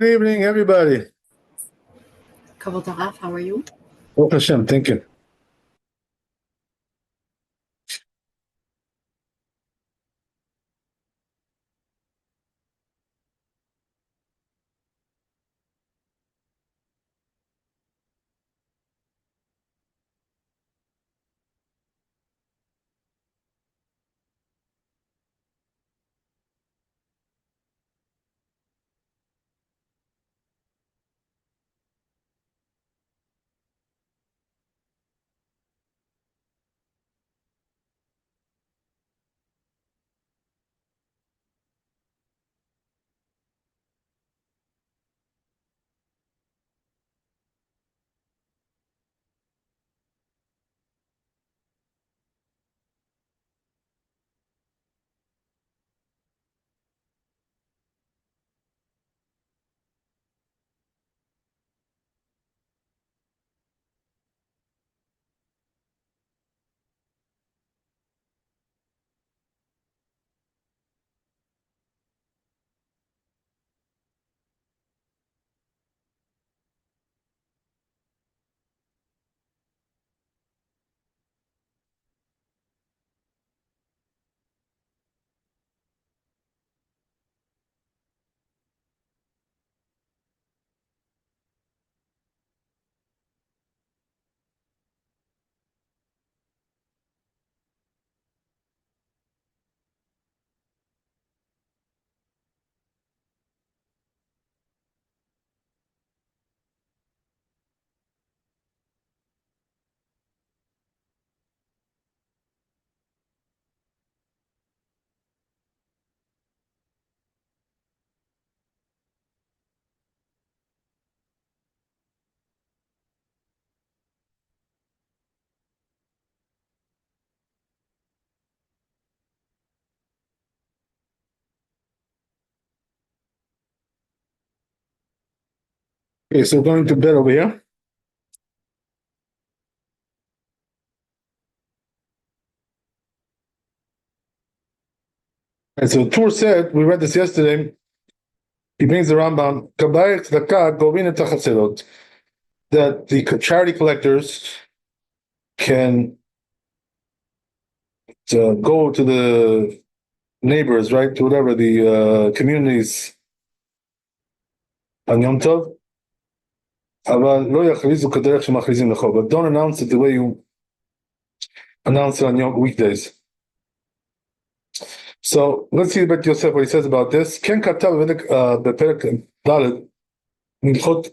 Good evening, everybody. Kavod Harav, how are you? Baruch Hashem, thank you. Okay, so going to bed over here. And so Tur said, we read this yesterday, he brings the Rambam, that the charity collectors can go to the neighbors, right, to whatever, the communities on Yom Tov, but don't announce it the way you announce it on Yom weekdays. So let's see about Yosef, what he says about this. Ken katav b'perek Dalet Milchot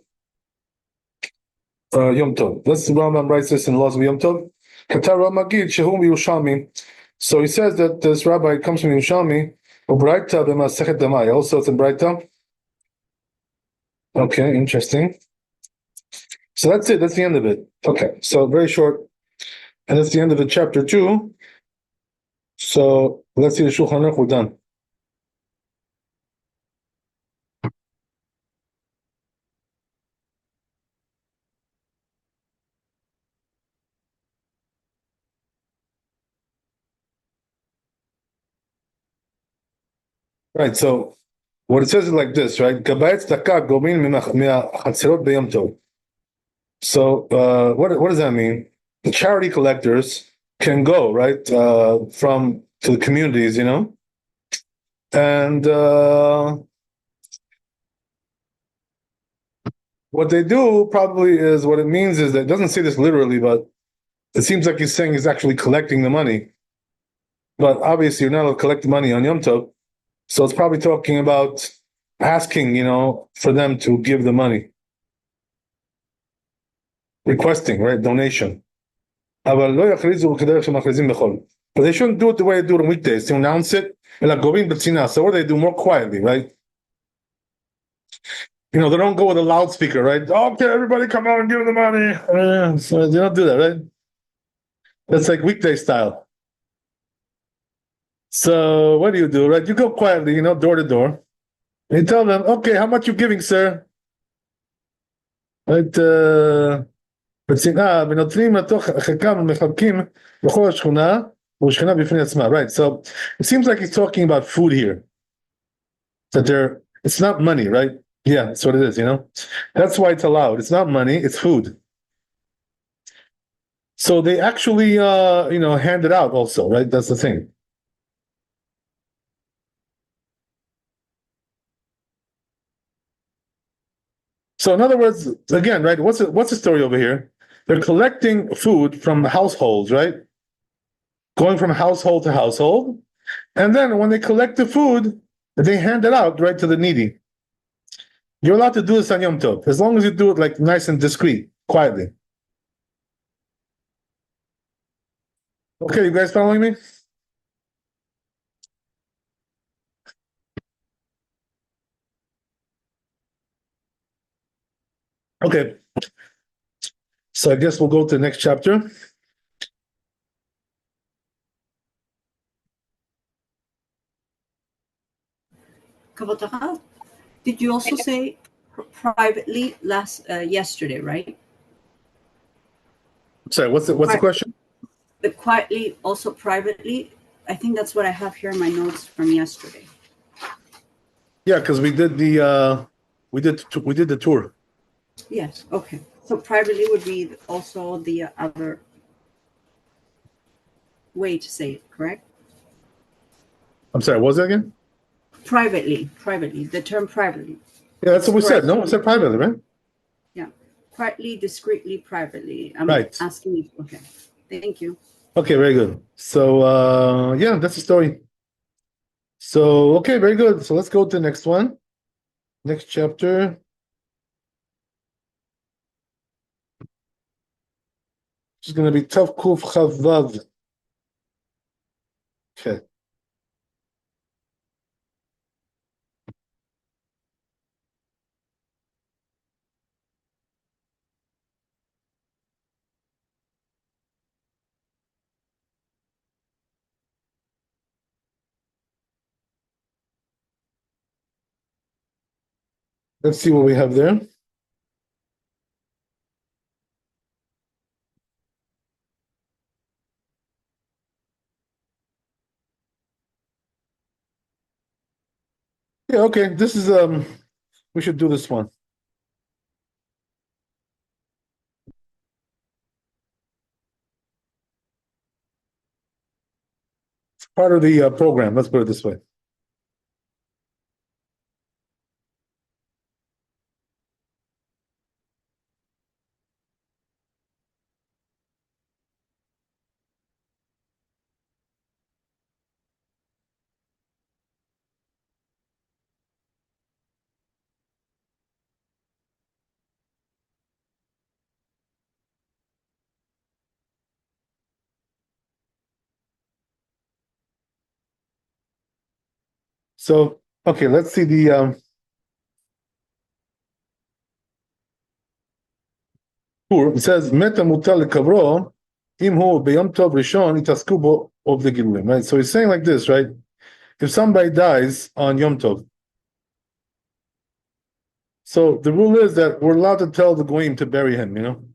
Yom Tov. Let's Rambam writes this in Laws of Yom Tov. Katav Ramagid Shehum Yerushalmi. So he says that this rabbi comes from Yerushalmi. Ubraita b'masechet Damai. Also, it's in Braita. Okay, interesting. So that's it. That's the end of it. Okay, so very short, and that's the end of the chapter 2. So let's see the Shulchan Aruch. We're done. Right. So what it says is like this, right? So what does that mean? The charity collectors can go right from to the communities, and what they do probably is what it means is that it doesn't say this literally, but it seems like he's saying he's actually collecting the money. But obviously, you're not allowed to collect the money on Yom Tov, so it's probably talking about asking, for them to give the money, requesting, right, donation. But they shouldn't do it the way they do it on weekdays, to announce it. So what do they do more quietly, right? They don't go with a loudspeaker, right? Okay, everybody come out and give them the money. So they don't do that, right? That's like weekday style. So what do, right? You go quietly, door to door. And you tell them, okay, how much you giving, sir? Right? Right, so it seems like he's talking about food here. It's not money, right? Yeah, that's what it is, That's why it's allowed. It's not money, it's food. So they actually hand it out also, right? That's the thing. So in other words, again, right, what's the story over here? They're collecting food from households, right? Going from household to household. And then when they collect the food, they hand it out right to the needy. You're allowed to do this on Yom Tov, as long as you do it like nice and discreet, quietly. Okay, you guys following me? Okay. So I guess we'll go to the next chapter. Kabbalah. Did you also say privately yesterday, right? Sorry, what's the question? But quietly, also privately. I think that's what I have here in my notes from yesterday. Yeah, because we did the tour. Yes. Okay. So privately would be also the other way to say it, correct? I'm sorry, what was that again? Privately. The term privately. Yeah, that's what we said. Correct. No, we said privately, right? Yeah. Quietly, discreetly, privately. I'm Right. asking you. Okay. Thank you. Okay, very good. So yeah, that's the story. So okay, very good. So let's go to the next one. Next chapter. It's gonna be Tav Kuf Chav Vav. Okay. Let's see what we have there. Yeah, okay. This is we should do this one. It's part of the program. Let's put it this way. So okay, let's see the it says Meta mutal lekavro imhu beyom tov rishon itasku bo of the giluim. Right. So he's saying like this, right? If somebody dies on Yom Tov, so the rule is that we're allowed to tell the goyim to bury him.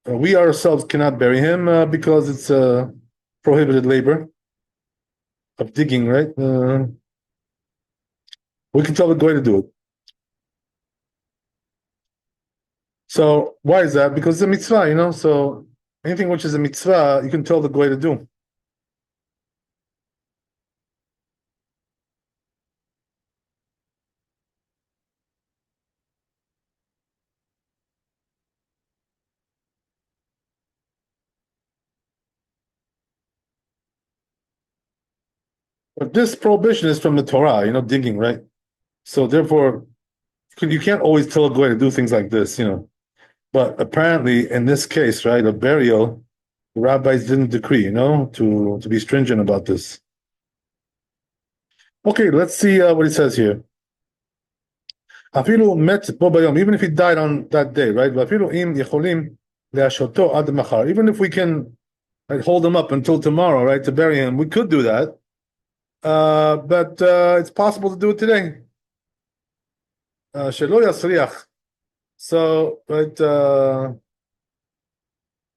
We ourselves cannot bury him because it's prohibited labor of digging, right? We can tell the goy to do it. So why is that? Because it's a mitzvah, So anything which is a mitzvah, you can tell the goy to do. But this prohibition is from the Torah, digging, right? So therefore, you can't always tell a goy to do things like this. But apparently, in this case, right, a burial, the rabbis didn't decree, to be stringent about this. Okay, let's see what it says here. Afilu met bo bayom, even if he died on that day, right? Afilu im yecholim leashoto ad machar. Even if we can hold him up until tomorrow, right, to bury him, we could do that. But it's possible to do it today. Shelo yasriach. So, right.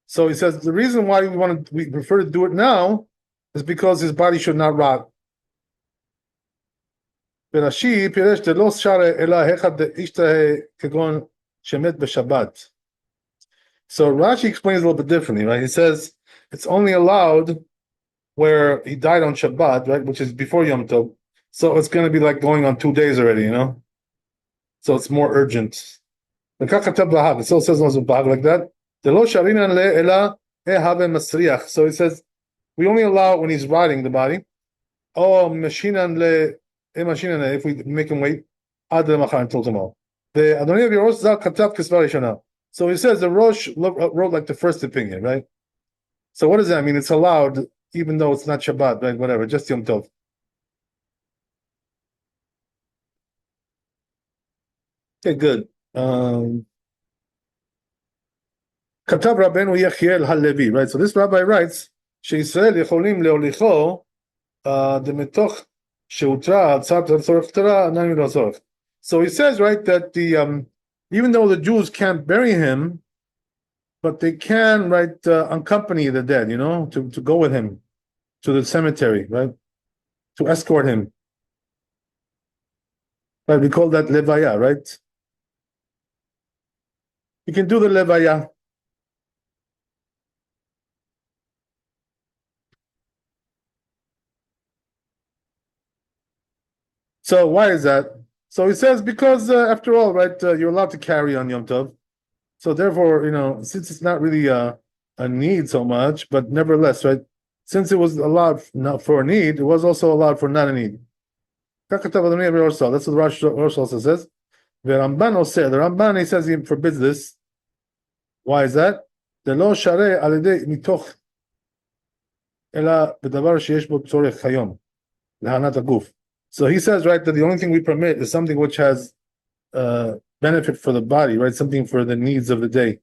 So he says the reason why we prefer to do it now is because his body should not rot. ברש"י פירש דלא שרה אלא היכא דאישתהה כגון שמת בשבת. So Rashi explains a little bit differently, right? He says it's only allowed where he died on Shabbat, right, which is before Yom Tov. So it's going to be like going on 2 days already, So it's more urgent. It still says like that. So he says we only allow it when he's riding the body. Oh, if we make him wait until tomorrow. So he says the Rosh wrote like the first opinion, right? So what does that mean? It's allowed, even though it's not Shabbat, right? Whatever, just Yom Tov. Okay, good. Katav Rabbeinu Yechiel HaLevi, right? So this rabbi writes, שישראל יכולים להוליכו דמתוך שהותרה הצעת הצורך תרה, עדיין לא צורך. So he says, right, that even though the Jews can't bury him, but they can, right, accompany the dead, to go with him to the cemetery, right, to escort him. Right, we call that levaya, right? You can do the levaya. So why is that? So he says because after all, right, you're allowed to carry on Yom Tov. So therefore, since it's not really a need so much, but nevertheless, right, since it was allowed not for a need, it was also allowed for not a need. That's what the Rosh also says. The Ramban, he says he forbids this. Why is that? The lo share al yedei mitoch ela b'davar sheyesh bo tzorech hayom lehanat haguf. So he says, right, that the only thing we permit is something which has benefit for the body, right? Something for the needs of the day.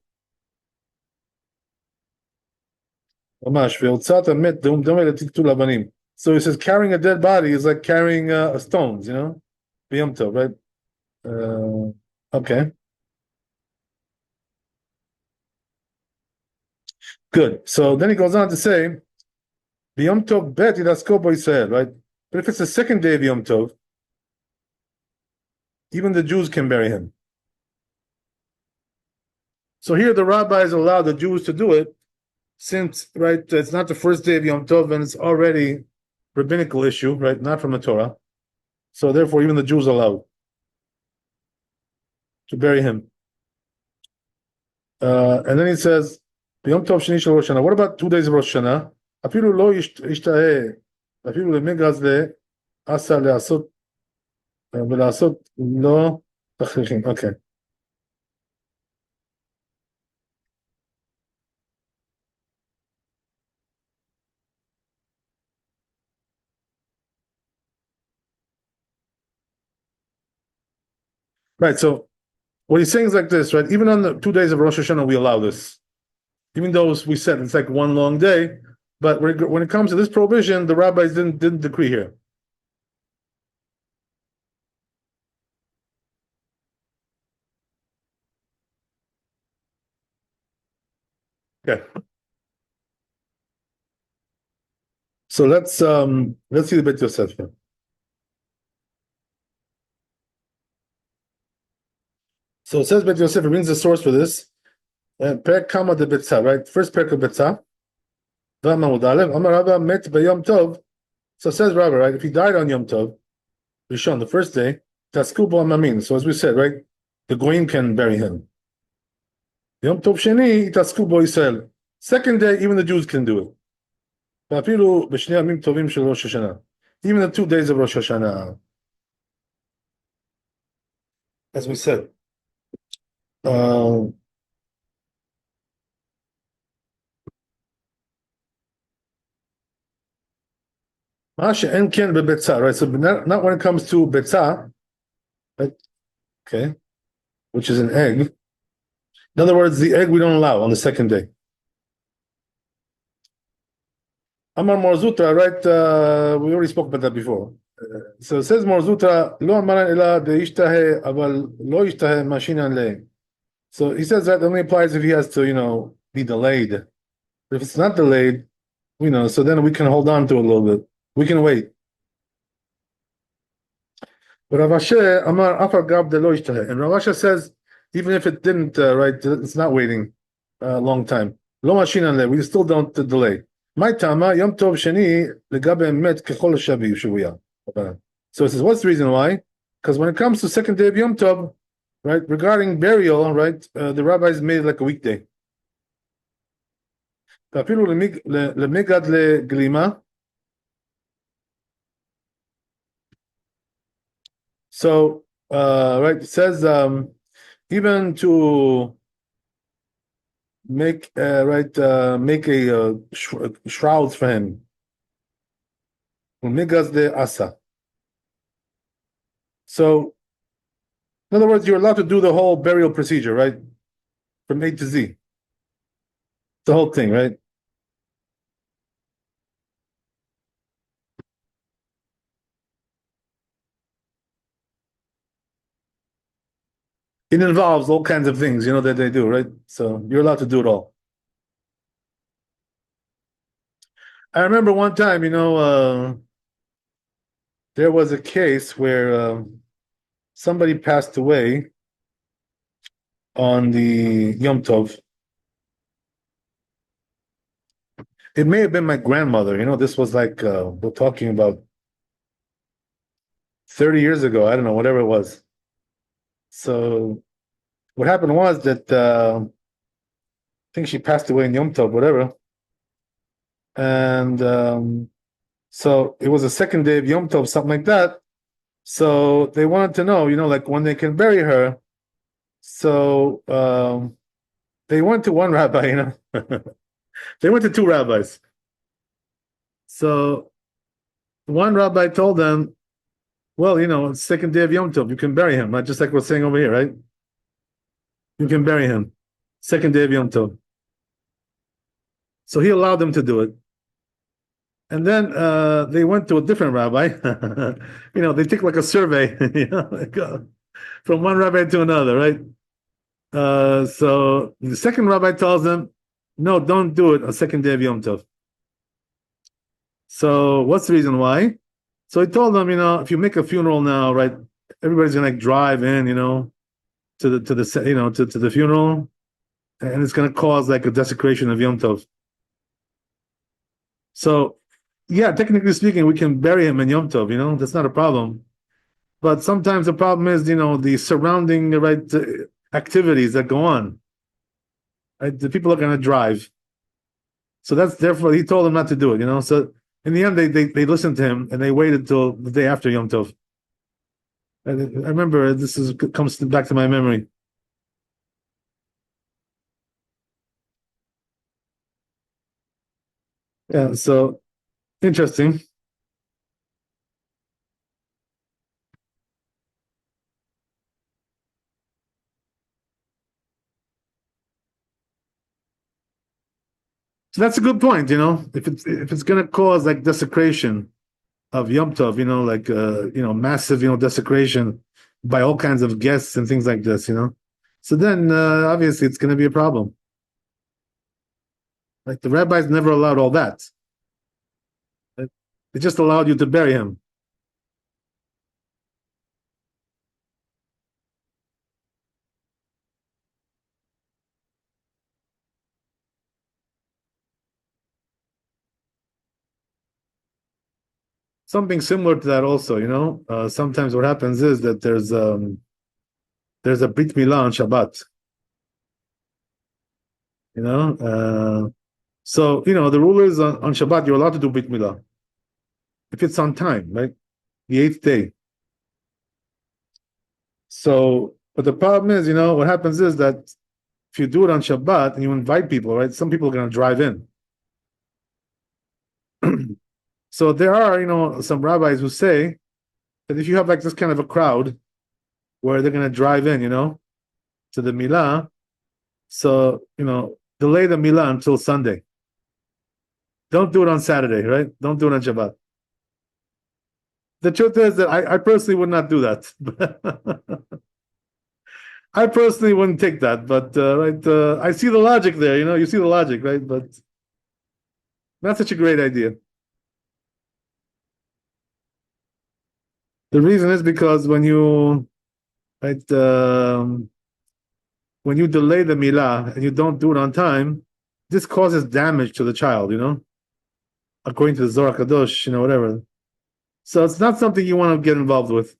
So he says carrying a dead body is like carrying stones, B'yom Tov, right? Okay. Good. So then he goes on to say, B'yom Tov bet yidasko bo Yisrael, right? But if it's the second day of Yom Tov, even the Jews can bury him. So here the rabbis allow the Jews to do it, since, right, it's not the first day of Yom Tov and it's already rabbinical issue, right, not from the Torah. So therefore, even the Jews are allowed to bury him. And then he says, Yom Tov Sheni Shel Rosh Hashanah. What about 2 days of Rosh Hashanah? Afilu lo yishtahe, afilu lemegaz le asa leasot ולעשות לא תכריכים. Okay. Right, so what he's saying is like this, right? Even on the 2 days of Rosh Hashanah, we allow this. Even though we said it's like one long day, but when it comes to this prohibition, the rabbis didn't decree here. Okay. So let's see the Beit Yosef here. So it says Beit Yosef, it brings the source for this. Perek Kama de Betzah, right? First Perek of Betzah. V'amamud Aleph, Amar Rabba met b'Yom Tov. So it says Rabbi, right? If he died on Yom Tov, Rishon, the first day, Tasku bo amamin. So as we said, right? The Goyim can bury him. Yom Tov Sheni, Tasku bo Yisrael. Second day, even the Jews can do it. V'afilu b'shnei yamim tovim shel Rosh Hashanah. Even the 2 days of Rosh Hashanah. As we said. Masha en ken bebetzah, right? So not when it comes to betzah, right? Okay, which is an egg. In other words, the egg we don't allow on the second day. Amar Morzutra, right? We already spoke about that before. So it says Morzutra, lo amaran ela deishtahe, aval lo ishtahe mashinan le. So he says that only applies if he has to, be delayed. But if it's not delayed, so then we can hold on to it a little bit. We can wait. Rav Asher Amar Afar Gab Delo Ishtaheh. And Rav Asher says, even if it didn't, right, it's not waiting a long time. Lo Mashinan Le, we still don't delay. My Tama Yom Tov Sheni Legabe Met Kechol Shavi Shuvuya. So it says, what's the reason why? Because when it comes to second day of Yom Tov, right, regarding burial, right, the rabbis made it like a weekday. ואפילו למגד לגלימה. So, right, it says even to make make a shroud for him. Megaz de asa. So, in other words, you're allowed to do the whole burial procedure, right, from A to Z. The whole thing, right? It involves all kinds of things, that they do, right? So you're allowed to do it all. I remember one time, there was a case where somebody passed away on the Yom Tov. It may have been my grandmother. This was like we're talking about 30 years ago. I don't know, whatever it was. So what happened was that I think she passed away in Yom Tov, whatever. And so it was the second day of Yom Tov, something like that. So they wanted to know, like when they can bury her. So they went to one rabbi, They went to two rabbis. So one rabbi told them, well, it's second day of Yom Tov, you can bury him, right? Just like we're saying over here, right? You can bury him. Second day of Yom Tov. So he allowed them to do it. And then they went to a different rabbi. They took like a survey, from one rabbi to another, right? So the second rabbi tells them, no, don't do it on second day of Yom Tov. So what's the reason why? So he told them, if you make a funeral now, right, everybody's gonna drive in, to the funeral, and it's gonna cause like a desecration of Yom Tov. So, yeah, technically speaking, we can bury him in Yom Tov. That's not a problem. But sometimes the problem is, the surrounding activities that go on. Right? The people are gonna drive. So that's therefore he told them not to do it. So in the end, they listened to him and they waited till the day after Yom Tov. I remember comes back to my memory. Yeah, so interesting. So that's a good point. If it's going to cause like desecration of Yom Tov, like massive, desecration by all kinds of guests and things like this, So then obviously it's going to be a problem. Like the rabbis never allowed all that. They just allowed you to bury him. Something similar to that also, sometimes what happens is that there's a Brit Milah on Shabbat. So the rule is on Shabbat you're allowed to do Brit Milah if it's on time, right? The eighth day. So, but the problem is, what happens is that if you do it on Shabbat and you invite people, right? Some people are going to drive in. So there are, some rabbis who say that if you have like this kind of a crowd where they're going to drive in, to the Milah, so, delay the Milah until Sunday. Don't do it on Saturday, right? Don't do it on Shabbat. The truth is that I personally would not do that. I personally wouldn't take that, but I see the logic there. You see the logic, right? But not such a great idea. The reason is because when you when you delay the milah and you don't do it on time, this causes damage to the child, according to the Zohar Kadosh, whatever. So it's not something you want to get involved with.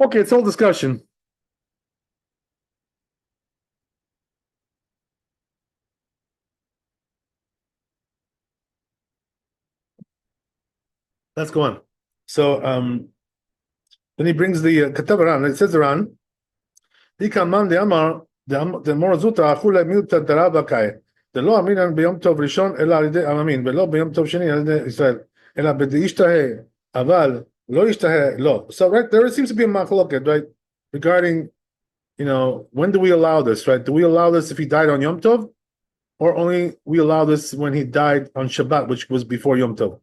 Okay, it's all discussion. Let's go on. So then he brings the Katav Aran. It says Aran, Ikaman de Amar, the Morazuta, Achula Milta Darabakai. The law Aminan Beyom Tov Rishon, Ela Alide Amamin, Velo Beyom Tov Sheni, Alide Israel, Ela Bedi Aval, Lo Ishtahe, Lo. So, right, there seems to be a machloket, right, regarding, when do we allow this, right? Do we allow this if he died on Yom Tov, or only we allow this when he died on Shabbat, which was before Yom Tov?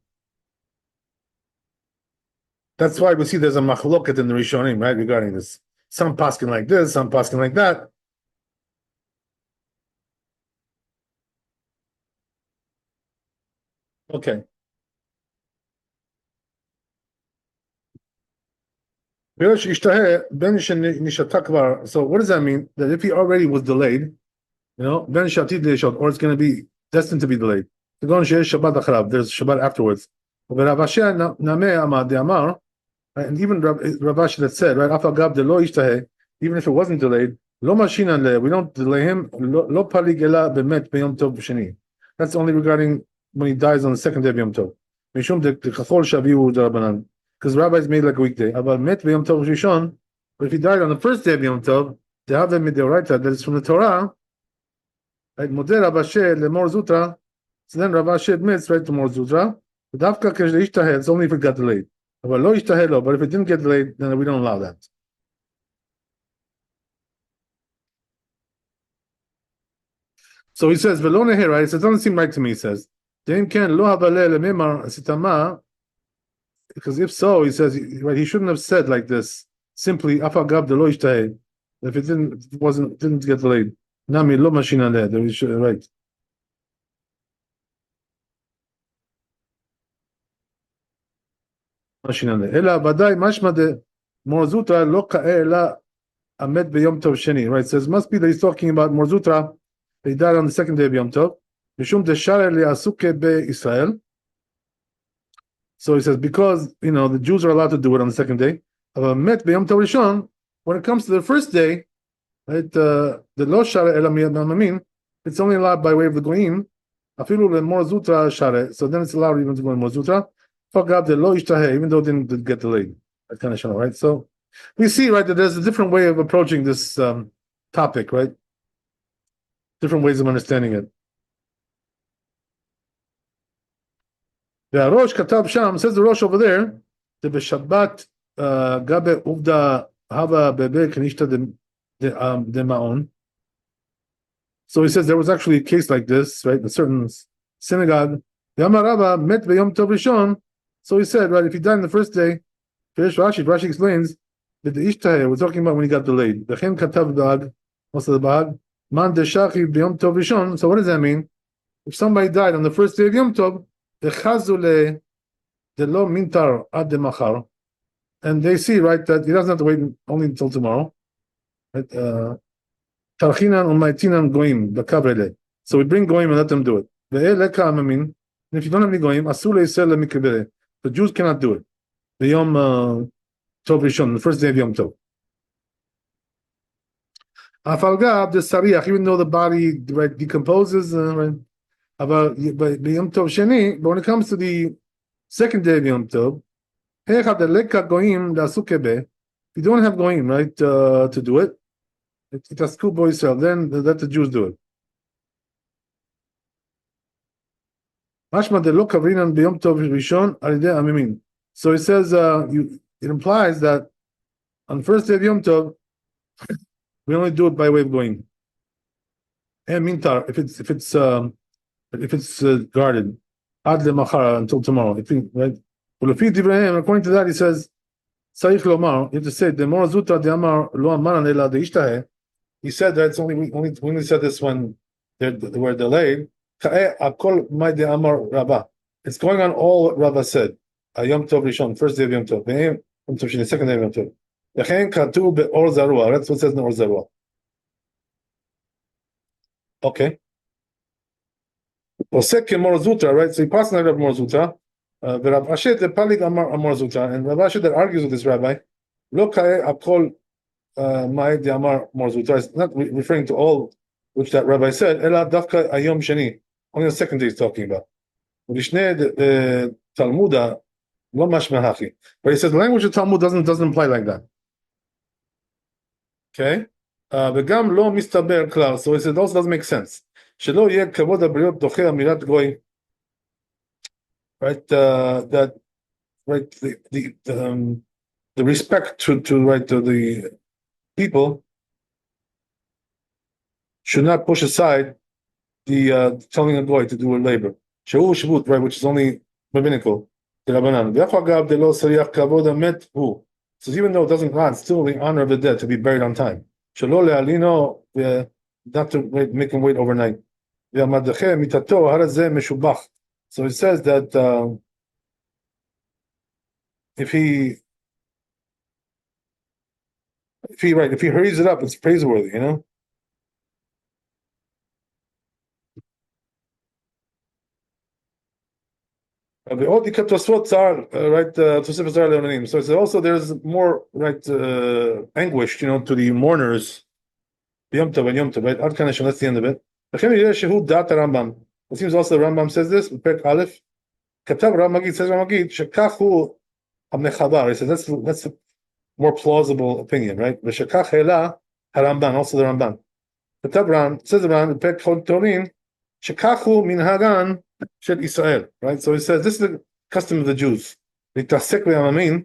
That's why we see there's a machloket in the Rishonim, right, regarding this. Some paskin like this, some paskin like that. Okay. So what does that mean? That if he already was delayed, or it's going to be destined to be delayed. There's Shabbat afterwards. And even Ravash that said, right, even if it wasn't delayed, we don't delay him. That's only regarding when he dies on the second day of Yom Tov. Because rabbis made like a weekday. But if he died on the first day of Yom Tov, they have them that is from the Torah. Right, so then Ravash admits, right, to Mor Zutra. It's only if it got delayed. But if it didn't get delayed, then we don't allow that. So he says, "Velone here, right?" It doesn't seem right to me. He says, because if so, he says, right, he shouldn't have said like this. Simply, afagab de lo ishtahe. If it didn't get delayed, nami lo mashina le. Then we should, right. Mashina le. Ela badai mashma de morzutra lo ka'e ela amet beyom tov sheni. Right. Says must be that he's talking about morzutra. He died on the second day of Yom Tov. Mishum de share le asuke be Israel. So he says, because, the Jews are allowed to do it on the second day. Met b'yom tov rishon, when it comes to the first day, right, the lo share ela miyamamin, it's only allowed by way of the goyim. Afilu le mor zutra share, so then it's allowed even to go in mor zutra. Fagab the lo ishtahe, even though it didn't get delayed. That kind of shana, right? So we see, right, that there's a different way of approaching this topic, right? Different ways of understanding it. The Rosh Katab Sham, says the Rosh over there, the Beshabbat Gabe Uvda Hava Bebe Kanishta de Ma'on. So he says there was actually a case like this, right? A certain synagogue. The Amarava met Beyom Tov Rishon. So he said, right, if he died on the first day, Rashi explains that the Ishtahe, we're talking about when he got delayed. The Chen Katav Dag, most of the Bag, Man de Shachi Beyom Tov Rishon. So what does that mean? If somebody died on the first day of Yom Tov, the Chazule, the lo mintar ad machar, and they see, right, that he doesn't have to wait only until tomorrow. Right? Tarchinan umaytinan goim b'kavrele. So we bring goim and let them do it. And if you don't have any goim, asule yisrael lemikabele. The Jews cannot do it. The Yom Tov Rishon, the first day of Yom Tov. Afalgab the sariach, even though the body, right, decomposes, right. But Yom Tov Sheni, but when it comes to the second day of Yom Tov, if you don't have goyim, right, to do it, it has school boy Israel, then let the Jews do it. So it says, it implies that on the first day of Yom Tov, we only do it by way of goyim. And mintar, if it's guarded, ad lemachar, until tomorrow. I think, right? According to that, he says, Saich lomar, you have to say, the more zuta de amar lo amaran ela de ishtahe. He said that it's only we only said this when they were delayed. It's going on all what Rabbi said. Yom Tov Rishon, first day of Yom Tov. Yom Tov Sheni, second day of Yom Tov. That's what it says in Or Zarua. Okay. Osek Mor Zutra, right? So he passed on Rabbi Mor Zutra. Rav Asher the Palig Amar Mor Zutra, and Rav Asher that argues with this rabbi. Lo kae akol ma'ed Amar Mor Zutra. It's not referring to all which that rabbi said. Ela dafka ayom sheni. Only the second day he's talking about. Ulishne Talmuda lo mashma hachi. But he says the language of Talmud doesn't apply like that. Okay. וגם לא מסתבר כלל. So he said also doesn't make sense. שלא יהיה כבוד הבריות דוחה אמירת גוי. Right, that right the respect to right to the people should not push aside the telling a goy to do a labor. Shehu shvut, right, which is only rabbinical. The Rabbanan. V'achagav delo sariach kavod amet hu. So even though it doesn't grant still the honor of the dead to be buried on time. Shelo le'alino, not to make him wait overnight. V'amadacheh mitato harazeh meshubach. So it says that if he hurries it up, it's praiseworthy, you know. The Odikap Tosfot are right. So it's also there's more right anguish, you know, to the mourners. Yom Tov and Yom Tov, right? That's the end of it. It seems also the Rambam says this. Perek Aleph. Katav Ramagid says Ramagid Shekachu Hamnechaba. He says that's a more plausible opinion, right? V'Shekach Hela Haramban, also the Ramban. Katav Ram says the Ram Perek Chol Torin Shekachu Minhagan Shel Israel, right? So he says this is the custom of the Jews. Litasek Yamamin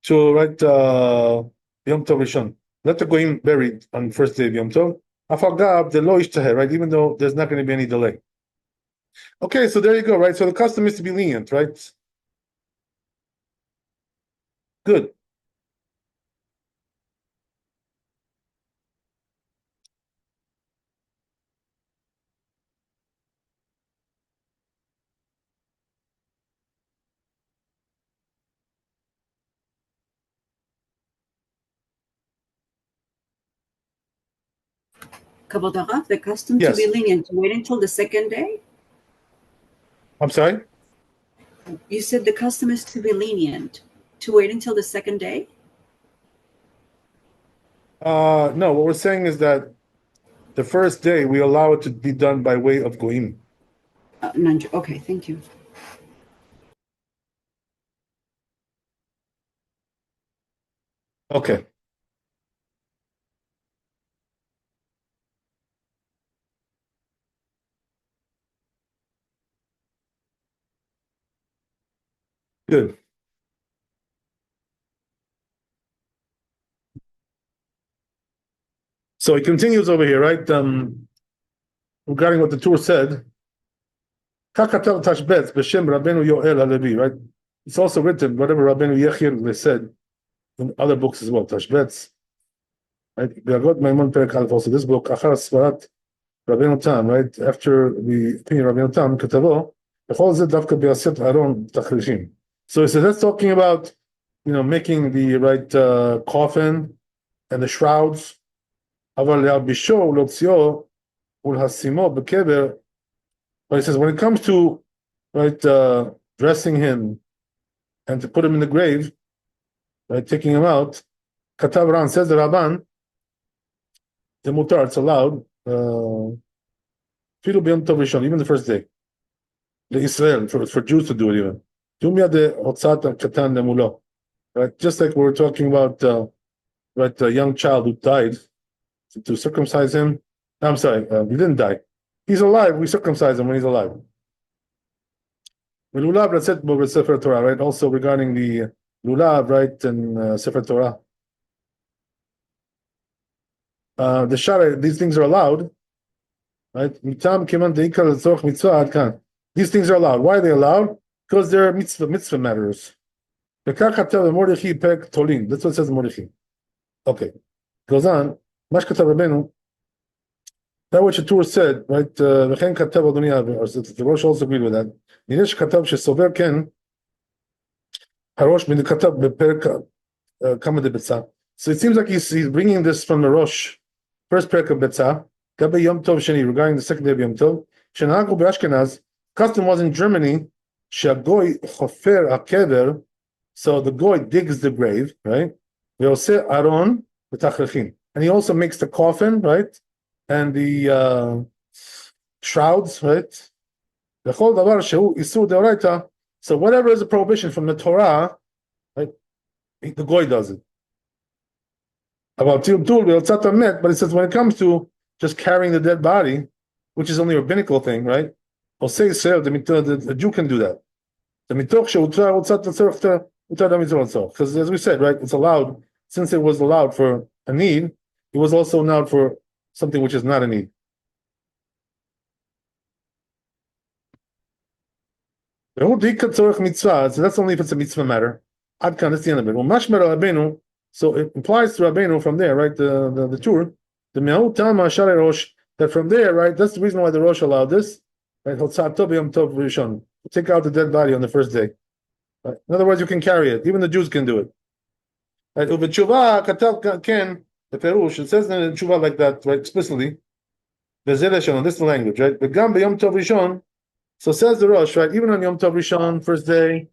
to write Yom Tov Rishon. Let the goyim buried on the first day of Yom Tov. Afagab the lo ishtaheh, right? Even though there's not going to be any delay. Okay, so there you go, right? So the custom is to be lenient, right? Good. Kabbalah, the custom Yes. to be lenient, to wait until the second day? I'm sorry? You said the custom is to be lenient, to wait until the second day? No, what we're saying is that the first day we allow it to be done by way of goyim. Okay, thank you. Okay. Good. So he continues over here, right? Regarding what the Tur said. Kakatel Tashbetz B'Shem Rabbeinu Yoel HaLevi, right? It's also written, whatever Rabbeinu Yechiel said in other books as well, Tashbetz. Right? Be'agot Maimon Perek Aleph, also this book, Achar Svarat Rabbeinu Tam, right? After the opinion of Rabbeinu Tam, Ketavo, B'chol Zeh Davka B'Yaset Aron Tachrishim. So he says that's talking about, you know, making the right coffin and the shrouds. Aval Le'abisho U'Lotzio U'Hasimo B'Kever. But he says when it comes to right dressing him and to put him in the grave, right, taking him out, Katav Ran says the Rabban, the mutar, it's allowed. Even the first day. The Israel for Jews to do it even. Right, just like we were talking about, right, a young child who died to circumcise him. I'm sorry, he didn't die. He's alive. We circumcise him when he's alive. Right. Also regarding the lulav, right, and Sefer Torah. The shara, these things are allowed. Right? These things are allowed. Why are they allowed? Because they're mitzvah matters. That's what it says in Mordechai. Okay. Goes on. That which the Torah said, right? וכן כתב אדוני, the Rosh also agreed with that. נראה שכתב שסובר כן, הראש מן כתב בפרק כמה דבצע. So it seems like he's bringing this from the Rosh, first parak of Betzah, Gabe Yom Tov Sheni, regarding the second day of Yom Tov. Shenagu be'Ashkenaz, custom was in Germany, Shagoy Chofer HaKever, so the Goy digs the grave, right? Ve'oseh Aron B'tachrechin. And he also makes the coffin, right? And the shrouds, right? V'chol davar shehu isur deoraita. So whatever is a prohibition from the Torah, right? The Goy does it. About Tiltul, but it says when it comes to just carrying the dead body, which is only a rabbinical thing, right? The Jew can do that. Because as we said, right, it's allowed, since it was allowed for a need, it was also allowed for something which is not a need. So that's only if it's a mitzvah matter. That's the end of it. So it implies to Rabbeinu from there, right? The Tur, the Me'ut Tama Shari Rosh, that from there, right? That's the reason why the Rosh allowed this, right? Take out the dead body on the first day. Right? In other words, you can carry it. Even the Jews can do it. Right? The Perush, it says in the Tshuva like that, right? Explicitly. This is the language, right? So says the Rosh, right? Even on Yom Tov Rishon, first day.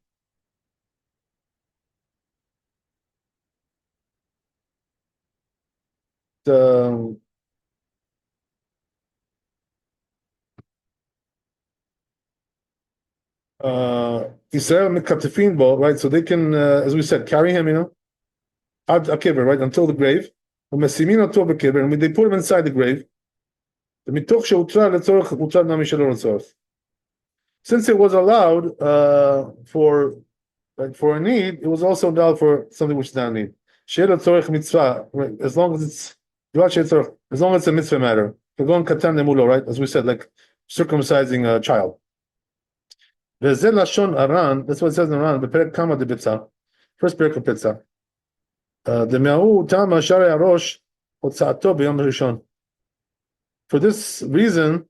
Israel mikatefin bo, right? So they can, as we said, carry him, ad akever, right, until the grave. And when they put him inside the grave, since it was allowed for a need, it was also allowed for something which is not a need. Right? As long as it's a mitzvah matter, right? As we said, like circumcising a child. That's what it says in Aran, first parak of Pitzah. For this reason,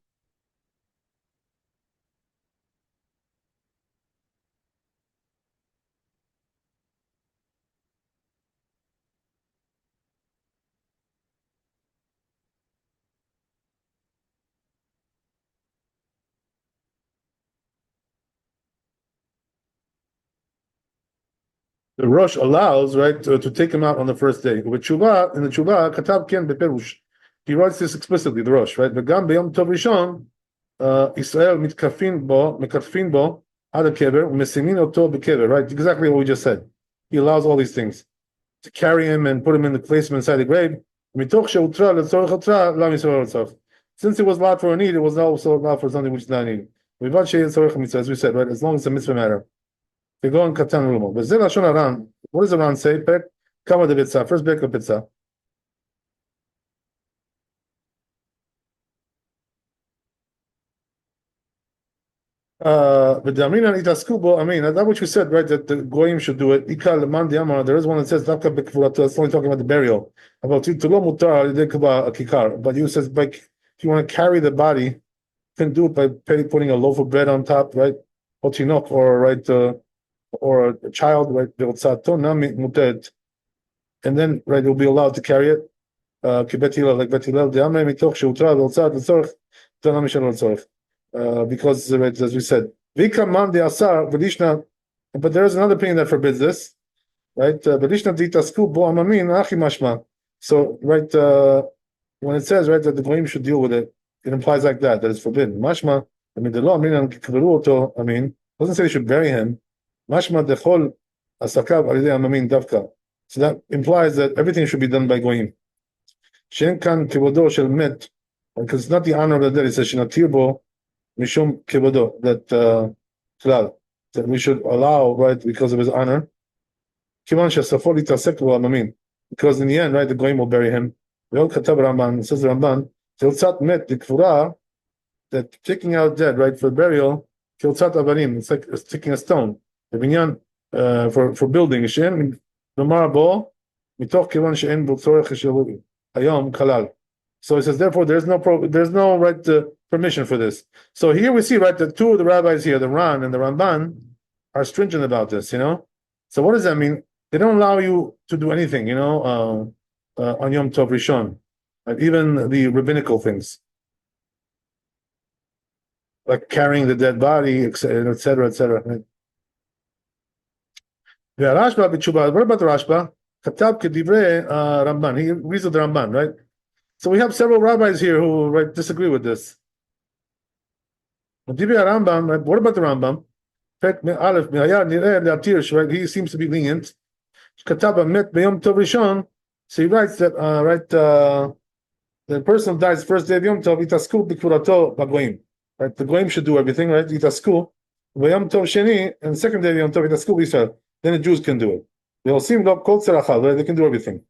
the Rosh allows, right, to take him out on the first day. With Tshuva, in the Tshuva, Katav Ken Beperush. He writes this explicitly, the Rosh, right? V'gam b'yom tov rishon, Israel mitkafin bo, ad hakever, umesimin oto b'kever, right? Exactly what we just said. He allows all these things. To carry him and put him in the place inside the grave. Mitoch she'utra letzorech otra, lam yisrael otzach. Since it was allowed for a need, it was also allowed for something which is not needed. As we said, right? As long as it's a mitzvah matter. They go on Katan Rumo. But Zel Hashon Aran, what does Aran say? Pek Kama de Bitzah, first Pek of Bitzah. But the Amina Itaskubo, I mean, that's what you said, right? That the Goyim should do it. Ikal Man Diamar, there is one that says Dafka Bekfurata, it's only talking about the burial. About Tulo Mutar, Dekaba Kikar. But you says, like, if you want to carry the body, you can do it by putting a loaf of bread on top, right? Or Tinok, or right, or a child, right? And then, right, they'll be allowed to carry it. Like Betilel, because, right, as we said, but there is another opinion that forbids this, right? So, right, when it says, right, that the Goyim should deal with it, it implies like that it's forbidden. Mashma, I mean, the law, I mean, doesn't say they should bury him. Mashma dechol asakav alidei amamin davka. So that implies that everything should be done by goyim. She'en kan kivodo shel met, because it's not the honor of the dead. It says shenatirbo mishum kivodo, that that we should allow, right, because of his honor. Kivan shesafol itasek amamin, because in the end, right, the goyim will bury him. Ve'ol katav Ramban, says the Ramban, tiltzat met dikfura, that taking out dead, right, for burial. Kiltzat avarim, it's like sticking a stone. The binyan for building. She'en nomar bo mitoch kivan she'en bo tzorech hayom kalal. So he says, therefore, there's no right to permission for this. So here we see, right, the two of the rabbis here, the Ran and the Ramban, are stringent about this. So what does that mean? They don't allow you to do anything, on Yom Tov Rishon, even the rabbinical things, like carrying the dead body, etc., etc., etc. Rashba b'tshuva. What about the Rashba? Katab kedivre Ramban. He agrees with the Ramban, right? So we have several rabbis here who disagree with this. Rambam, right? What about the Rambam? Right? He seems to be lenient. So he writes that the person who dies first day of Yom Tov, itasku b'kvurato b'goyim. Right? The goyim should do everything, right? Itasku. V'yom Tov sheni, and the second day of Yom Tov, itasku b'Yisrael. Then the Jews can do it. They all seem kol tzerachal, right? They can do everything.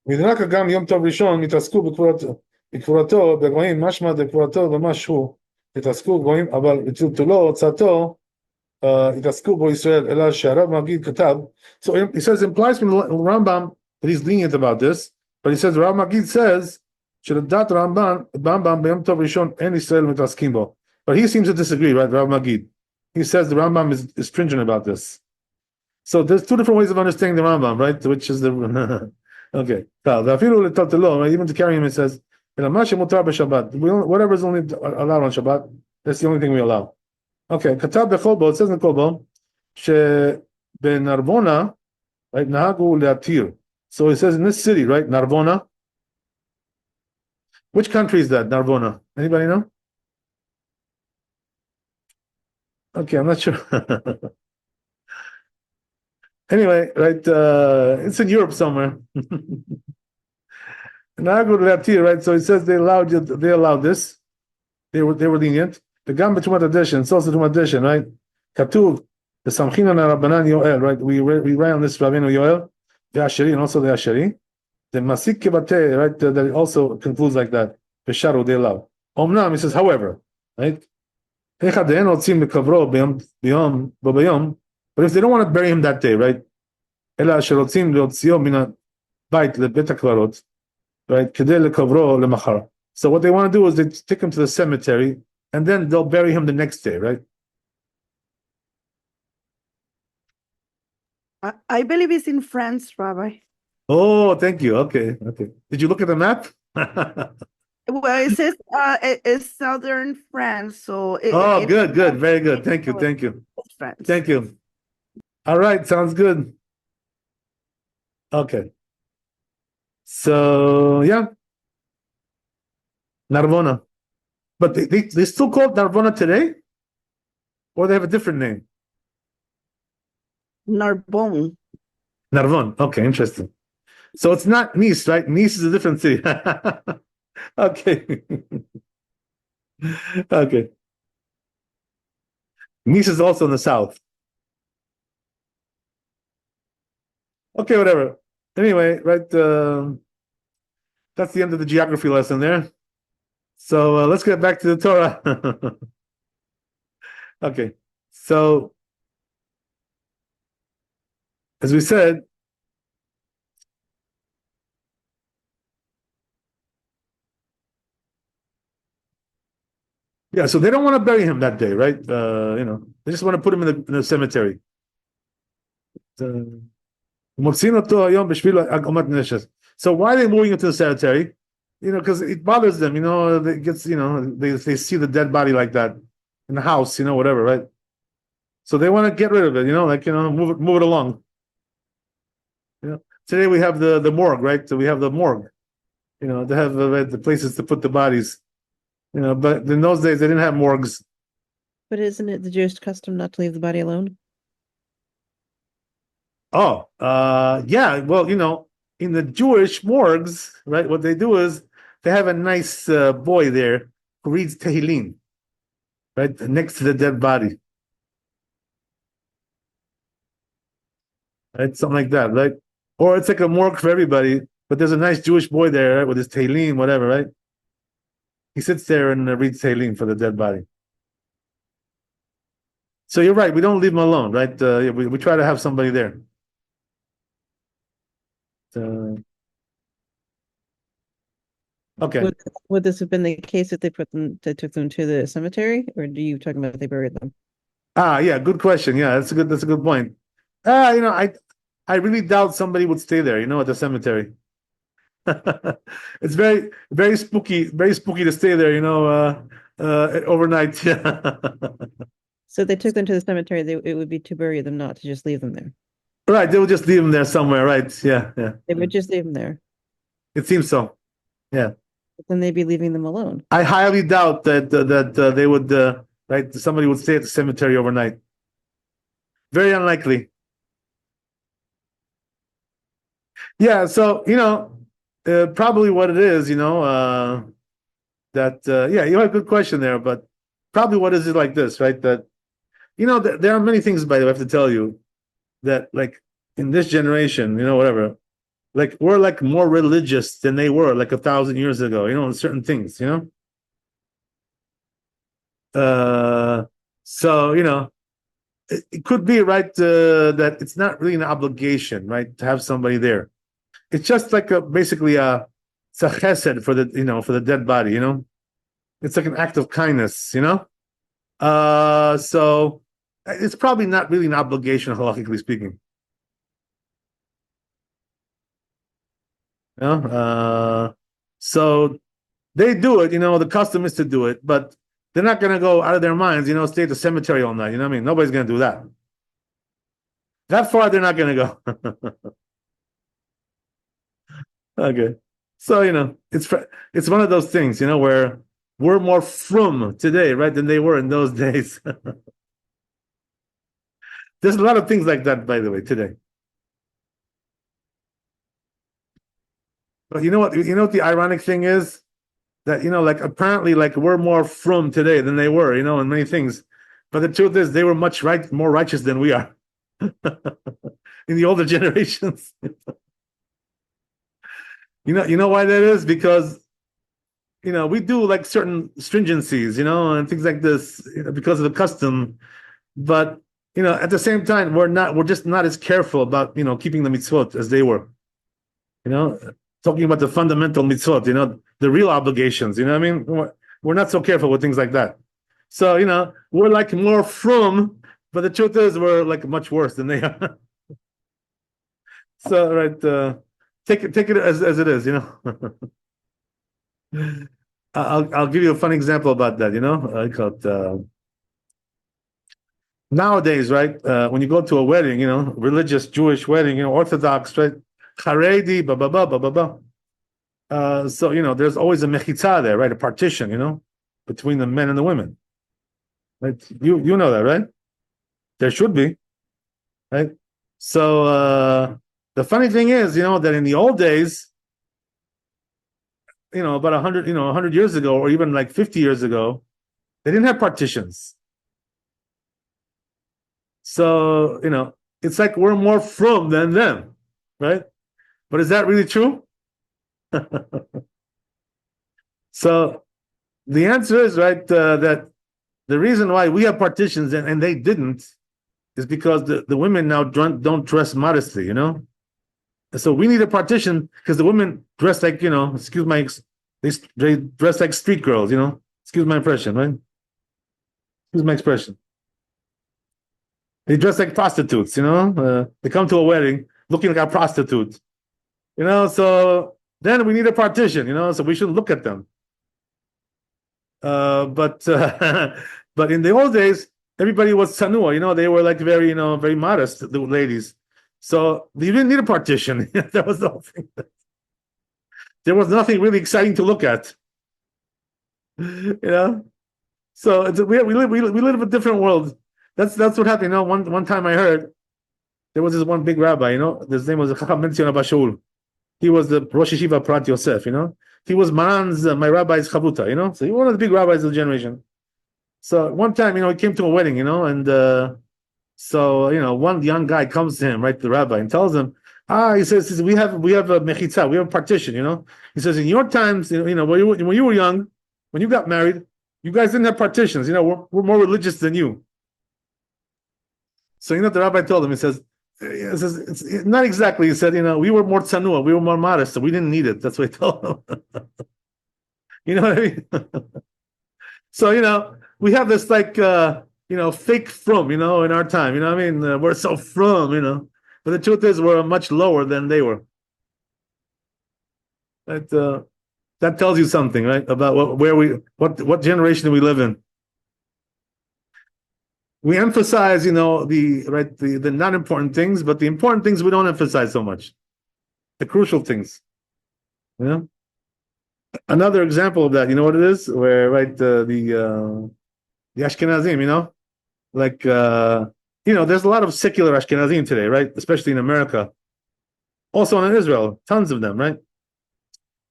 מדרכה גם יום טוב ראשון התעסקו בקבורתו בגויים, משמע דקבורתו ממש הוא התעסקו בגויים, אבל בטלטולו הוצאתו התעסקו בו ישראל, אלא שהרב מגיד כתב. So he says, implies from Rambam that he's lenient about this, but he says, Rav Magid says שלדעת רמב"ם ביום טוב ראשון אין ישראל מתעסקים בו. But he seems to disagree, right, Rav Magid? He says the Rambam is stringent about this. So there's two different ways of understanding the Rambam, right? Which is the okay. Even to carry him, it says whatever is only allowed on Shabbat. That's the only thing we allow. Okay. Katab b'cholbo. It says in Kolbo Narvona, right? Nahagu leatir. So it says in this city, right? Narvona. Which country is that? Narvona. Anybody know? Okay, I'm not sure. Anyway, right? It's in Europe somewhere. Right? So it says they allowed this. They were lenient. The Gam B'Tumat Addition, it's also Tumat Addition, right? Katuv, the Samchina na Rabbanan Yoel, right? We write on this Rabbeinu Yoel, the Asheri, and also the Asheri. The Masik Kibate, right? That it also concludes like that. Besharu, they allow. Omnam, he says, however, right? But if they don't want to bury him that day, right? Right? So what they want to do is they take him to the cemetery and then they'll bury him the next day, right? I believe it's in France, Rabbi. Oh, thank you. Okay. Did you look at the map? Well, it says it's southern France, so. Good, very good. Thank you. France. Thank you. All right, sounds good. Okay. So yeah, Narvona, but they still call it Narvona today, or they have a different name. Narbonne. Narbonne. Okay, interesting. So it's not Nice, right? Nice is a different city. Okay. Okay. Nice is also in the south. Okay, whatever. Anyway, right. That's the end of the geography lesson there. So let's get back to the Torah. Okay. So, as we said, yeah, so they don't want to bury him that day, right? They just want to put him in the cemetery. So why are they moving him to the cemetery? Because it bothers them. They see the dead body like that in the house, whatever, right? So they want to get rid of it, move it along. Today we have the morgue, right? So we have the morgue. They have the places to put the bodies. But in those days they didn't have morgues. But isn't it the Jewish custom not to leave the body alone? Oh, yeah. Well, in the Jewish morgues, right, what they do is they have a nice boy there who reads Tehillim, right, next to the dead body. Right, something like that, right? Or it's like a morgue for everybody, but there's a nice Jewish boy there, right, with his Tehillim, whatever, right? He sits there and reads Tehillim for the dead body. So you're right. We don't leave him alone, right? We try to have somebody there. Okay. Would this have been the case if they took them to the cemetery, or do you talking about if they buried them? Yeah, good question. Yeah, that's a good point. I really doubt somebody would stay there, at the cemetery. It's very spooky to stay there, overnight. Yeah. So they took them to the cemetery. It would be to bury them, not to just leave them there. Right, they would just leave them there somewhere, right? Yeah, yeah. They would just leave them there. It seems so. Yeah. But then they'd be leaving them alone. I highly doubt that they would right, somebody would stay at the cemetery overnight. Very unlikely. Yeah, so probably what it is, that yeah, you have a good question there, but probably what is it like this, right? That there are many things, by the way, I have to tell you that, like, in this generation, whatever, like, we're like more religious than they were like 1,000 years ago, in certain things, so it could be, right, that it's not really an obligation, right, to have somebody there. It's just like basically it's a chesed for the dead body, it's like an act of kindness, so it's probably not really an obligation, halakhically speaking. So they do it, the custom is to do it, but they're not going to go out of their minds, stay at the cemetery all night. You know what I mean? Nobody's going to do that. That far, they're not going to go. Okay. So, it's one of those things, where we're more frum today, right, than they were in those days. There's a lot of things like that, by the way, today. But you know what the ironic thing is? That, like, apparently, like, we're more frum today than they were, in many things. But the truth is, they were more righteous than we are in the older generations. You know why that is? Because we do like certain stringencies, and things like this, because of the custom. But at the same time, we're just not as careful about keeping the mitzvot as they were. Talking about the fundamental mitzvot, the real obligations. You know what I mean? We're not so careful with things like that. So we're like more frum, but the truth is we're like much worse than they are. So, right. Take it as it is, I'll give you a fun example about that, I call it, nowadays, right, when you go to a wedding, religious Jewish wedding, Orthodox, right, Haredi, blah blah blah blah blah blah. So there's always a mechitza there, right, a partition, between the men and the women, right? You know that, right? There should be, right? So the funny thing is, that in the old days, about 100 years ago, or even like 50 years ago, they didn't have partitions. So, it's like we're more frum than them, right? But is that really true? So the answer is, right, that the reason why we have partitions and they didn't is because the women now don't dress modestly, So we need a partition because the women dress like, they dress like street girls, Excuse my impression, right? Excuse my expression. They dress like prostitutes, They come to a wedding looking like a prostitute, So then we need a partition, So we shouldn't look at them. But in the old days, everybody was tsanua, They were like very, very modest, the ladies. So you didn't need a partition. There was nothing. There was nothing really exciting to look at. So we live a different world. That's what happened. One time I heard there was this one big rabbi. His name was Chacham Ben Zion Abba Shaul. He was the Rosh Yeshiva Prat Yosef. He was my rabbi's chavuta. So he was one of the big rabbis of the generation. So one time, he came to a wedding. And so one young guy comes to him, right, the rabbi, and tells him, he says we have a mechitza, we have a partition. He says, in your times, when you were young, when you got married, you guys didn't have partitions. We're more religious than you. So the rabbi told him, he says it's not exactly. He said, we were more tsanua, we were more modest, so we didn't need it. That's what he told him. You know what I mean? So, we have this like, fake from, in our time, you know what I mean? We're so from, but the truth is we're much lower than they were. That tells you something, right? About what generation we live in. We emphasize, the not important things, but the important things we don't emphasize so much. The crucial things. Another example of that, you know what it is? Where the Ashkenazim, like there's a lot of secular Ashkenazim today, right? Especially in America. Also in Israel, tons of them, right?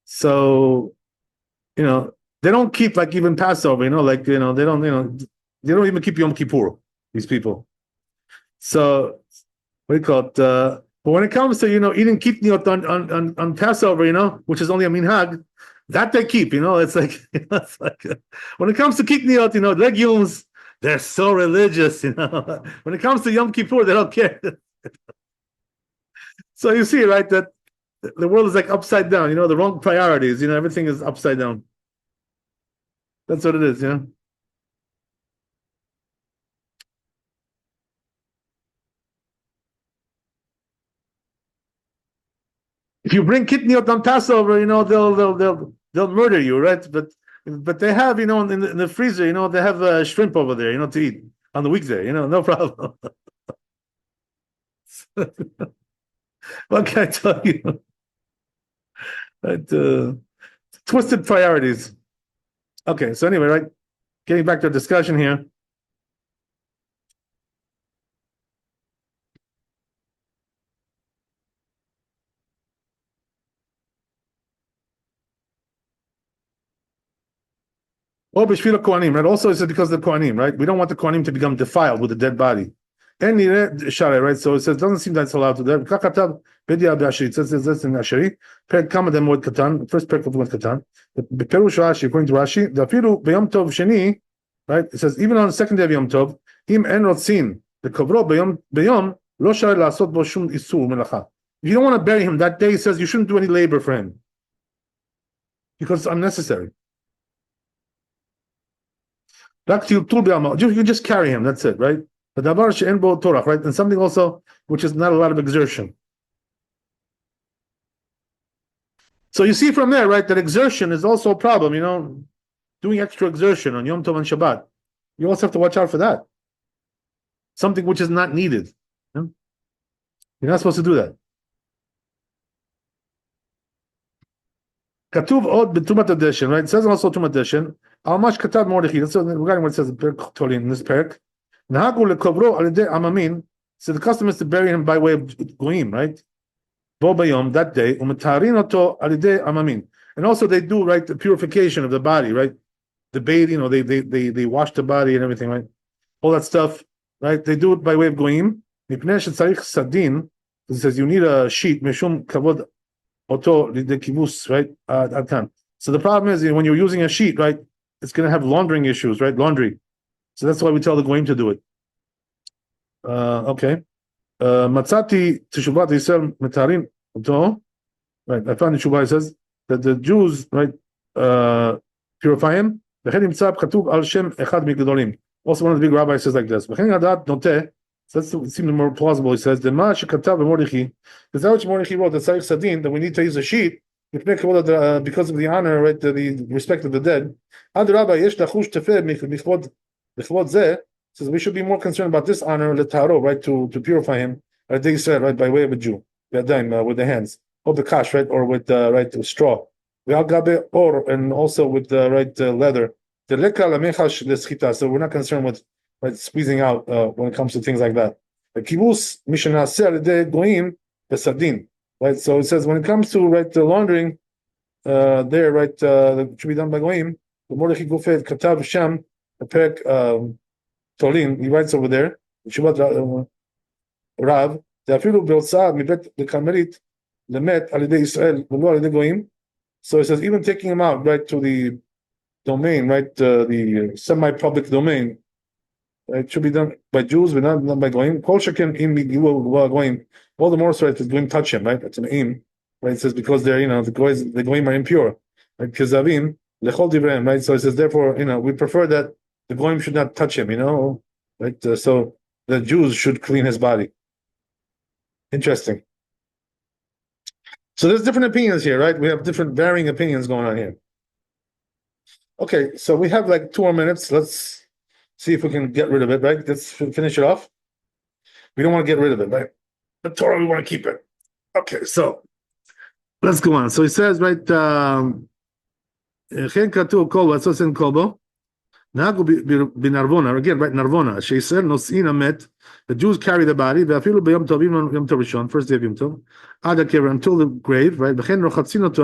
So, they don't keep like even Passover, they don't even keep Yom Kippur, these people. So, what do you call it? But when it comes to, eating kitniot on Passover, which is only a minhag, that they keep, it's like, when it comes to kitniot, legumes, they're so religious, When it comes to Yom Kippur, they don't care. So you see, right, that the world is like upside down, the wrong priorities, everything is upside down. That's what it is, If you bring kitniot on Passover, they'll murder you, right? But they have, in the freezer, they have shrimp over there, to eat on the weekday, no problem. What can I tell you? But, twisted priorities. Okay, so anyway, right? Getting back to the discussion here. Oh, Bishvil Kohanim, right? Also, it's because of the Kohanim, right? We don't want the Kohanim to become defiled with a dead body. And Shara, right? So it says, doesn't seem that it's allowed to do that. It says this in Asheri. Perk Kama de Moed Katan, first perk of Moed Katan. Perush Rashi, according to Rashi, the Afilu B'Yom Tov Sheni, right? It says, even on the second day of Yom Tov, Im En Rotzin, the Kovro B'Yom, Lo Shari Lasot Bo Shum Isur Melacha. If you don't want to bury him that day, he says you shouldn't do any labor for him because it's unnecessary. You just carry him, that's it, right? But davar she'en bo torach, right? And something also which is not a lot of exertion. So you see from there, right, that exertion is also a problem, doing extra exertion on Yom Tov and Shabbat. You also have to watch out for that. Something which is not needed. You're not supposed to do that. Katuv od b'tumat edition, right? It says also tumat edition. Almash katav Mordechai. That's regarding what it says in this parak. Nahagu lekovro alidei amamin. So the custom is to bury him by way of goyim, right? Bo bayom, that day. Umetarin oto alidei amamin. And also they do, right, the purification of the body, right? The bath, they wash the body and everything, right? All that stuff, right? They do it by way of goyim. Mipnei shetzarich sadin. It says you need a sheet. Meshum kavod. Auto the kibus, right? So the problem is when you're using a sheet, right? It's going to have laundering issues, right? Laundry. So that's why we tell the goyim to do it. Okay. Matzati teshuvat Yisrael metarin auto. Right. I found the Shubha says that the Jews, right, purify him. Also, one of the big rabbis says like this. So that seems more plausible. He says, the Ma shekatav Mordechai, because that which Mordechai wrote, the Tzarich Sadin, that we need to use a sheet, because of the honor, right, the respect of the dead. Says we should be more concerned about this honor, letaro, right, to purify him, right, they said, right, by way of a Jew, with the hands, or the kash, right, or with right straw, or and also with the right leather. So we're not concerned with, right, squeezing out when it comes to things like that. The kibus mishnaseh alidei goyim besadin, right? So it says when it comes to, right, the laundering, there, right, that should be done by goyim. The Mordechai Gufet Katav Sham Perek Tolin, he writes over there. Shubat Rav the afilu beotzad mibet the Karmelit lemet alidei Israel v'lo alidei goyim. So it says even taking him out, right, to the domain, right, the semi-public domain. It should be done by Jews, but not done by Goyim. Kol sheken im Goyim. All the more so if Goyim touch him, right? That's an im, right? It says because they're, the Goyim are impure. Right? Kezavim, Lechol divreim, right? So it says, therefore, we prefer that the goyim should not touch him, right? So the Jews should clean his body. Interesting. So there's different opinions here, right? We have different varying opinions going on here. Okay, so we have like 2 more minutes. Let's see if we can get rid of it, right? Let's finish it off. We don't want to get rid of it, right? The Torah, we want to keep it. Okay, so let's go on. So he says, right, again, right, Narvona. She said, the Jews carry the body, first day of Yom Tov, until the grave, right? And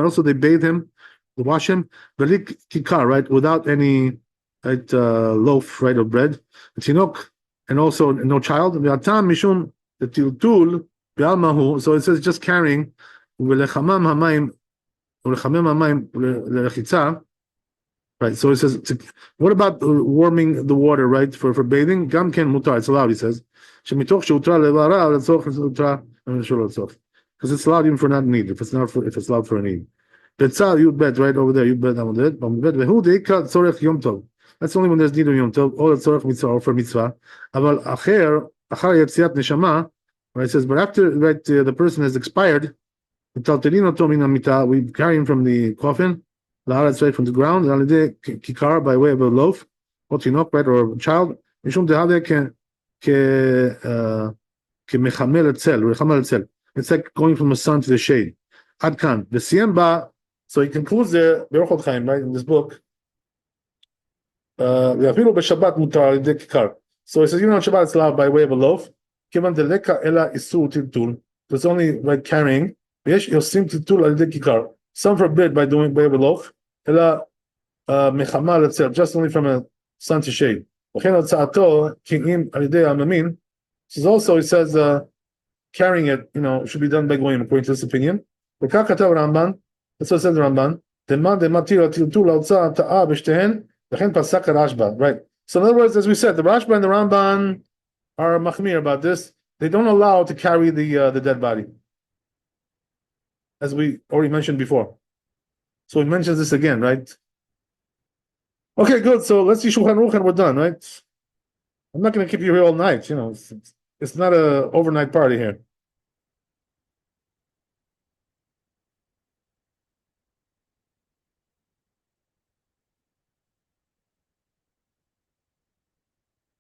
also they bathe him, they wash him, right, without any loaf, right, of bread, and also no child. So it says just carrying, right? So it says, what about warming the water, right, for bathing? Gam ken mutar, it's allowed, he says. Because it's allowed even for not need, if it's allowed for a need. Betzal, you bet right over there, you bet on it. That's only when there's need of Yom Tov, or tzorech mitzvah, or for mitzvah. Aval achar yetziat neshama, right? It says, but after, right, the person has expired, we carry him from the coffin, right, from the ground, kikar, by way of a loaf, or tinok, right, or a child. It's like going from the sun to the shade. Adkan, the siemba. So he concludes there, right, in this book. So he says, even on Shabbat it's allowed by way of a loaf. It's only by carrying. Some forbid by doing by way of a loaf. Just only from a sun to shade. It says carrying it, should be done by going according to this opinion. That's what says the Ramban. Right. So in other words, as we said, the Rashba and the Ramban are machmir about this. They don't allow to carry the dead body, as we already mentioned before. So he mentions this again, right? Okay, good. So let's see Shulchan Aruch and we're done, right? I'm not going to keep you here all night. It's not an overnight party here.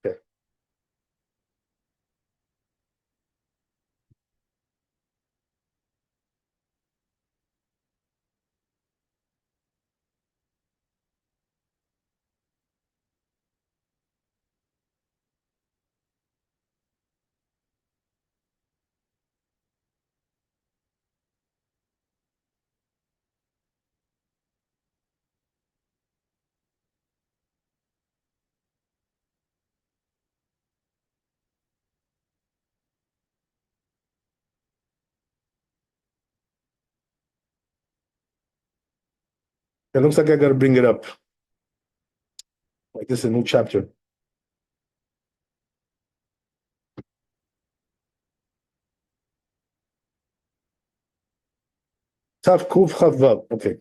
Okay. It looks like I got to bring it up. Like this is a new chapter. Tav Kuf Chav Vav. Okay.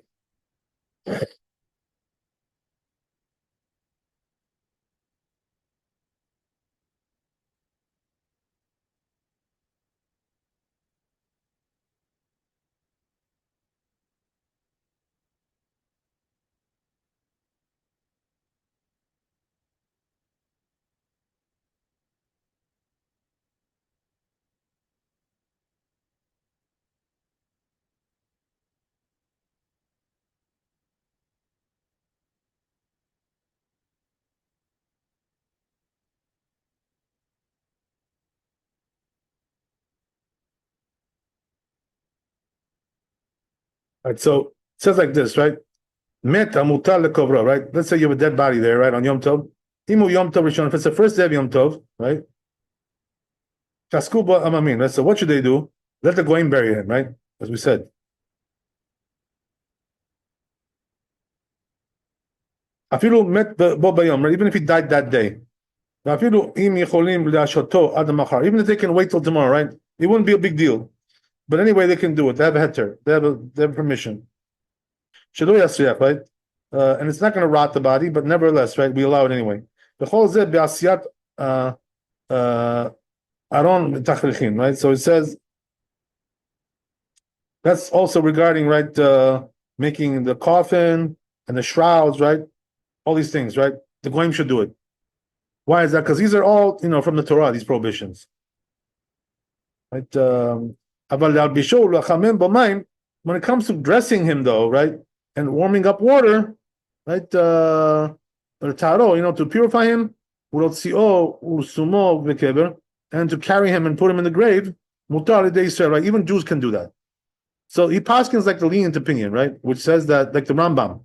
All right, so it says like this, right? Met amutar lekovra, right? Let's say you have a dead body there, right, on Yom Tov. Imu Yom Tov Rishon. If it's the first day of Yom Tov, right? Kaskuba amamin. Right? So what should they do? Let the goyim bury him, right? As we said. Afilu met bo bayom, right? Even if he died that day. Afilu im yicholim leashoto ad machar. Even if they can wait till tomorrow, right? It wouldn't be a big deal. But anyway, they can do it. They have a heter. They have permission. Shelo yasriach, right? and it's not going to rot the body, but nevertheless, right? We allow it anyway. Aron tachrichin, right? So it says that's also regarding making the coffin and the shrouds, right? All these things, right? The goyim should do it. Why is that? Because these are all from the Torah. These prohibitions, right? When it comes to dressing him, though, right, and warming up water, right, to purify him, and to carry him and put him in the grave, right? Even Jews can do that. So he paskins like the lenient opinion, right, which says that, like the Rambam,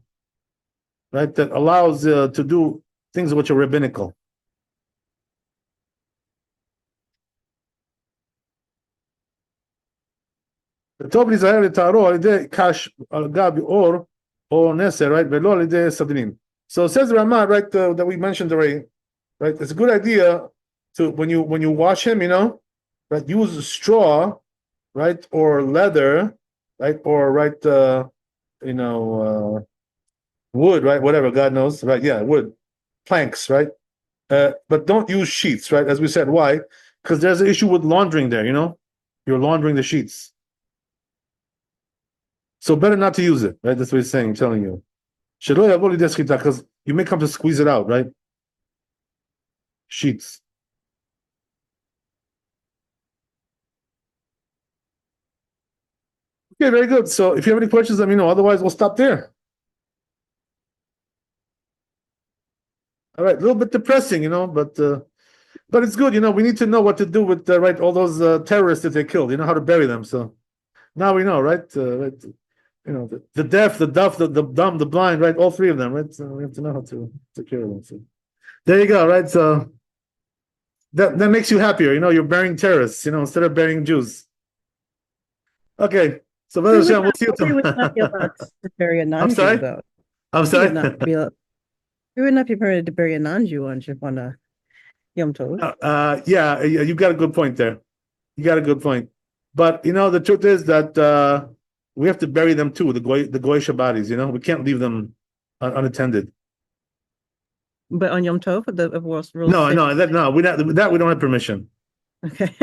right, that allows to do things which are rabbinical. Right? So it says the Ramah, right, that we mentioned already, right? It's a good idea to when you wash him, right, use straw, right, or leather, right, or wood, right, whatever, God knows, right? Yeah, wood, planks, right? But don't use sheets, right? As we said, why? Because there's an issue with laundering there. You're laundering the sheets. So better not to use it, right? That's what he's saying, telling you. Because you may come to squeeze it out, right? Sheets. Okay, very good. So if you have any questions, let me know. Otherwise, we'll stop there. All right, a little bit depressing, but it's good. We need to know what to do with all those terrorists that they killed. How to bury them. So now we know, right? Right. The deaf, the dumb, the blind, right? All three of them, right? So we have to know how to take care of them. So there you go, right? So that makes you happier, you're burying terrorists, instead of burying Jews. Okay, so we'll see you We would not be tomorrow. allowed to bury a I'm non-Jew, sorry? though. I'm We sorry. would not be permitted to bury a non-Jew on a Yom Tov. Yeah, you got a good point there. You got a good point. But the truth is that we have to bury them too, the goyish bodies. We can't leave them unattended. But on Yom Tov, the rules. No, we don't have permission. Okay.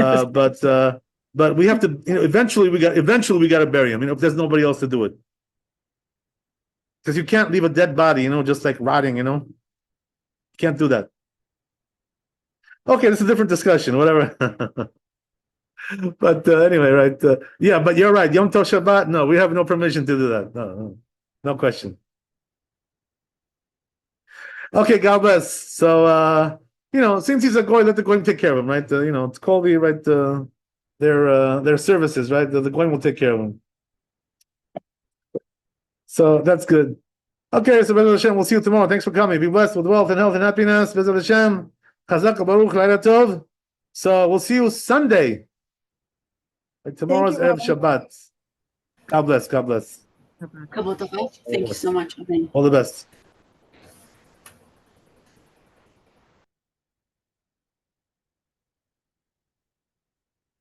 But we have to. Eventually we got to bury him. If there's nobody else to do it, because you can't leave a dead body, just like rotting. You can't do that. Okay, this is a different discussion. Whatever. But anyway, right? Yeah, but you're right. Yom Tov Shabbat. No, we have no permission to do that. No question. Okay, God bless. So since he's a goy, let the goy take care of him, right? It's called their services, right? The goy will take care of him. So that's good. Okay, so Bezrat Hashem, we'll see you tomorrow. Thanks for coming. Be blessed with wealth and health and happiness. Bezrat Hashem. Chazak Baruch Laila Tov. So we'll see you Sunday. Like tomorrow's Erev Shabbat. God bless. God bless. Kabbalah. Thank you so much. All the best.